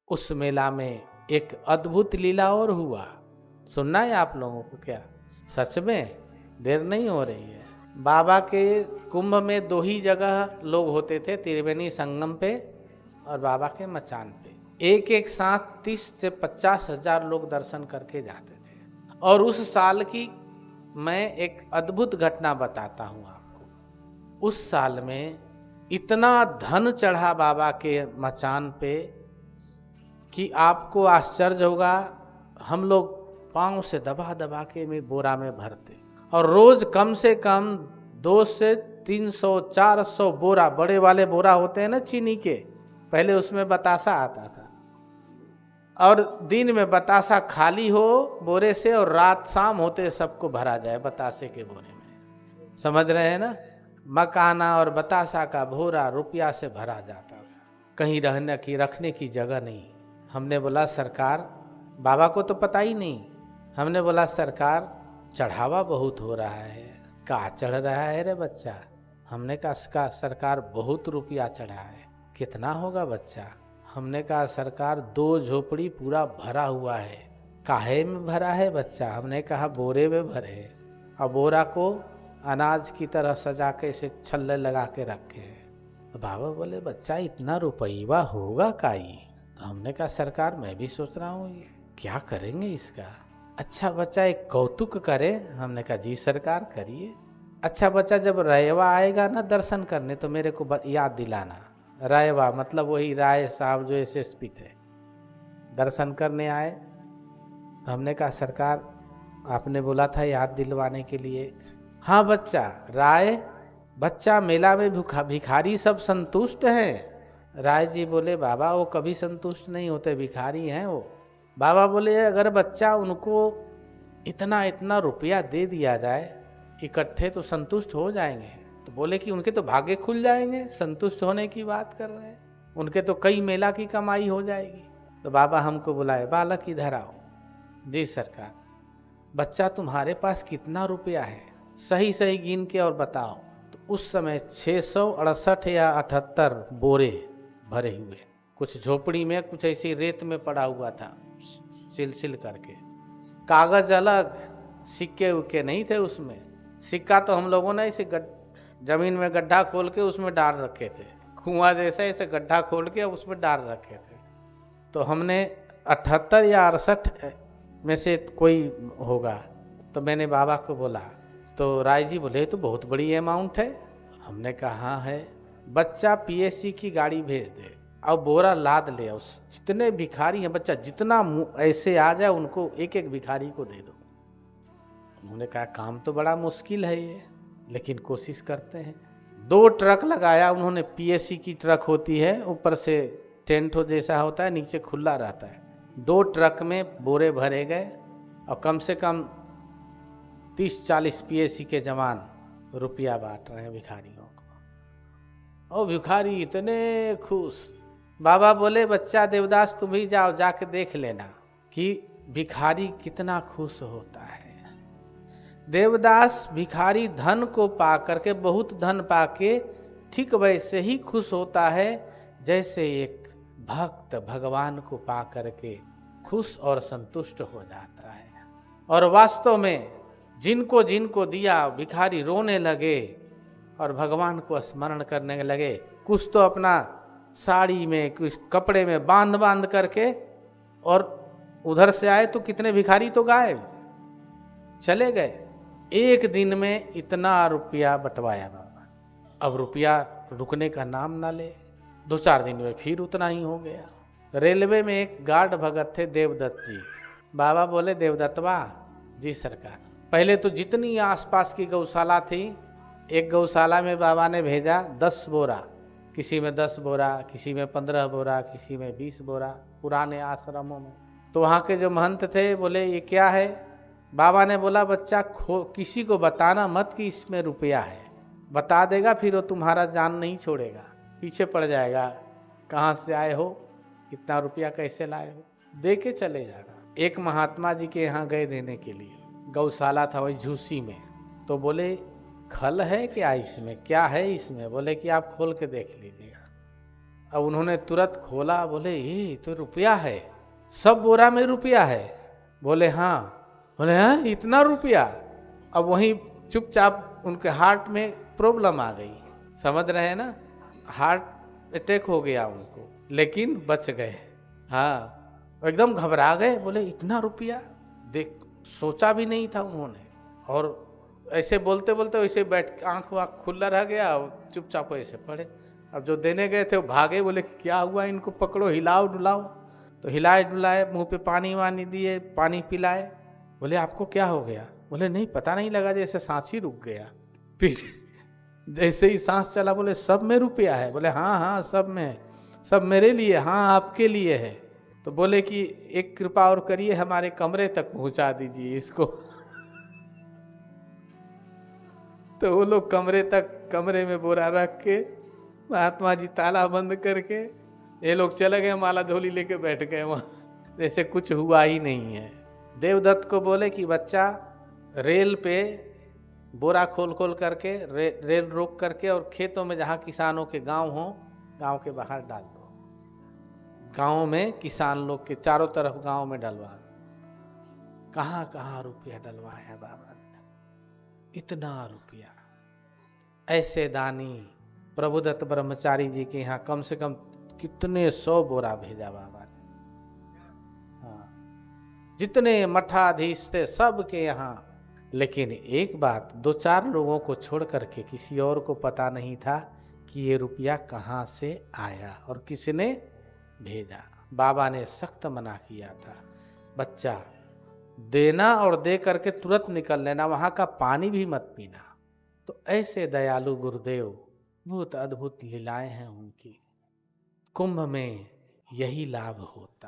उस मेला में एक अद्भुत लीला और हुआ। सुनना है आप लोगों को क्या? सच में देर नहीं हो रही है। बाबा के कुंभ में दो ही जगह लोग होते थे, त्रिवेणी संगम पे और बाबा के मचान पे। एक एक साथ 30 से 50 हजार लोग दर्शन करके जाते थे। और उस साल की मैं एक अद्भुत घटना बताता हूँ आपको। उस साल में इतना धन चढ़ा बाबा के मचान पे कि आपको आश्चर्य होगा। हम लोग पांव से दबा दबा के में बोरा में भरते और रोज कम से कम 200 से 300 400 बोरा, बड़े वाले बोरा होते हैं ना चीनी के, पहले उसमें बतासा आता था और दिन में बतासा खाली हो बोरे से और रात शाम होते सबको भरा जाए बतासे के बोरे में। समझ रहे हैं ना? मकाना और बतासा का बोरा रुपया से भरा जाता था। कहीं रहने की रखने की जगह नहीं। हमने बोला सरकार, बाबा को तो पता ही नहीं, हमने बोला सरकार चढ़ावा बहुत हो रहा है। का चढ़ रहा है रे बच्चा? हमने कहा सरकार बहुत रुपया चढ़ा है। कितना होगा बच्चा? हमने कहा सरकार 2 झोपड़ी पूरा भरा हुआ है। काहे में भरा है बच्चा? हमने कहा बोरे में भरे और बोरा को अनाज की तरह सजा के इसे छल्ले लगा के रखे हैं। बाबा बोले बच्चा इतना रुपया होगा काई? तो हमने कहा सरकार मैं भी सोच रहा हूँ ये क्या करेंगे इसका। अच्छा बच्चा एक कौतुक करे। हमने कहा जी सरकार करिए। अच्छा बच्चा जब रयवा आएगा ना दर्शन करने तो मेरे को याद दिलाना। रायवा मतलब वही राय साहब जो SSP थे, दर्शन करने आए। तो हमने कहा सरकार आपने बोला था याद दिलवाने के लिए। हाँ बच्चा राय, बच्चा मेला में भिखारी सब संतुष्ट हैं। राय जी बोले बाबा वो कभी संतुष्ट नहीं होते, भिखारी हैं वो। बाबा बोले अगर बच्चा उनको इतना इतना रुपया दे दिया जाए इकट्ठे तो संतुष्ट हो जाएंगे। तो बोले कि उनके तो भाग्य खुल जाएंगे, संतुष्ट होने की बात कर रहे हैं, उनके तो कई मेला की कमाई हो जाएगी। तो बाबा हमको बुलाए, बालक इधर आओ। जी सरकार। बच्चा तुम्हारे पास कितना रुपया है सही सही गिन के और बताओ। तो उस समय 668 या 78 बोरे भरे हुए, कुछ झोपड़ी में कुछ ऐसी रेत में पड़ा हुआ था सिल करके। कागज अलग, सिक्के उक्के नहीं थे उसमें। सिक्का तो हम लोगों ने इसे जमीन में गड्ढा खोल के उसमें डाल रखे थे, कुआं जैसा ऐसे गड्ढा खोल के उसमें डाल रखे थे। तो हमने 78 या 68 में से कोई होगा। तो मैंने बाबा को बोला, तो राय जी बोले तो बहुत बड़ी अमाउंट है। हमने कहा हाँ है। बच्चा PSC की गाड़ी भेज दे और बोरा लाद ले, उस जितने भिखारी हैं बच्चा जितना ऐसे आ जाए उनको एक एक भिखारी को दे दो। उन्होंने कहा काम तो बड़ा मुश्किल है ये, लेकिन कोशिश करते हैं। 2 ट्रक लगाया उन्होंने, PSC की ट्रक होती है, ऊपर से टेंट हो जैसा होता है, नीचे खुला रहता है। 2 ट्रक में बोरे भरे गए और कम से कम 30-40 PSC के जवान रुपया बांट रहे हैं भिखारियों को। और भिखारी इतने खुश। बाबा बोले बच्चा देवदास तुम ही जाओ, जाके देख लेना कि भिखारी कितना खुश होता है। देवदास भिखारी धन को पा करके, बहुत धन पाके ठीक वैसे ही खुश होता है जैसे एक भक्त भगवान को पा करके खुश और संतुष्ट हो जाता है। और वास्तव में जिनको जिनको दिया भिखारी रोने लगे और भगवान को स्मरण करने लगे। कुछ तो अपना साड़ी में कुछ कपड़े में बांध बांध करके, और उधर से आए तो कितने भिखारी तो गायब चले गए। एक दिन में इतना रुपया बंटवाया बाबा। अब रुपया रुकने का नाम ना ले। 2-4 दिन में फिर उतना ही हो गया। रेलवे में एक गार्ड भगत थे देवदत्त जी। बाबा बोले देवदत्तवा जी सरकार। पहले तो जितनी आसपास की गौशाला थी, एक गौशाला में बाबा ने भेजा 10 बोरा, किसी में 10 बोरा, किसी में 15 बोरा, किसी में 20 बोरा, पुराने आश्रमों में। तो वहाँ के जो महंत थे बोले ये क्या है? बाबा ने बोला बच्चा किसी को बताना मत कि इसमें रुपया है। बता देगा फिर वो तुम्हारा जान नहीं छोड़ेगा, पीछे पड़ जाएगा। कहाँ से आए हो, कितना रुपया कैसे लाए हो, दे के चले जाना। एक महात्मा जी के यहाँ गए देने के लिए, गौशाला था वही झूसी में। तो बोले खल है क्या इसमें, क्या है इसमें? बोले कि आप खोल के देख लीजिएगा। अब उन्होंने तुरंत खोला, बोले ये तो रुपया है, सब बोरा में रुपया है। बोले हाँ। बोले हाँ इतना रुपया। अब वहीं चुपचाप उनके हार्ट में प्रॉब्लम आ गई, समझ रहे हैं ना, हार्ट अटैक हो गया उनको, लेकिन बच गए। हाँ एकदम घबरा गए, बोले इतना रुपया, देख सोचा भी नहीं था उन्होंने। और ऐसे बोलते बोलते वैसे बैठ, आंख वाँख खुला रह गया, चुपचाप ऐसे पड़े। अब जो देने गए थे वो भागे, बोले क्या हुआ, इनको पकड़ो, हिलाओ डुलाओ। तो हिलाए डुलाए, मुंह पे पानी वानी दिए, पानी पिलाए। बोले आपको क्या हो गया? बोले नहीं पता नहीं लगा, जैसे सांस ही रुक गया। फिर जैसे ही सांस चला, बोले सब में रुपया है? बोले हाँ हाँ सब में है, सब मेरे लिए, हाँ आपके लिए है। तो बोले कि एक कृपा और करिए, हमारे कमरे तक पहुंचा दीजिए इसको। तो वो लोग कमरे में बोरा रख के, महात्मा जी ताला बंद करके, ये लोग चले गए, माला झोली लेके बैठ गए वहां, जैसे कुछ हुआ ही नहीं है। देवदत्त को बोले कि बच्चा रेल पे बोरा खोल खोल करके रेल रोक करके, और खेतों में जहाँ किसानों के गांव हो, गांव के बाहर डाल दो। गांव में किसान लोग के चारों तरफ गांव में डलवा दो। कहाँ कहाँ रुपया डलवाया बाबा ने, इतना रुपया। ऐसे दानी प्रभुदत्त ब्रह्मचारी जी के यहाँ कम से कम कितने 100 बोरा भेजा बाबा ने। हाँ, जितने मठाधीश थे सब के यहाँ। लेकिन एक बात, 2-4 लोगों को छोड़ करके किसी और को पता नहीं था कि ये रुपया कहाँ से आया और किसने भेजा। बाबा ने सख्त मना किया था, बच्चा देना और दे करके तुरंत निकल लेना, वहाँ का पानी भी मत पीना। तो ऐसे दयालु गुरुदेव, बहुत अद्भुत लीलाएं हैं उनकी। कुंभ में यही लाभ होता।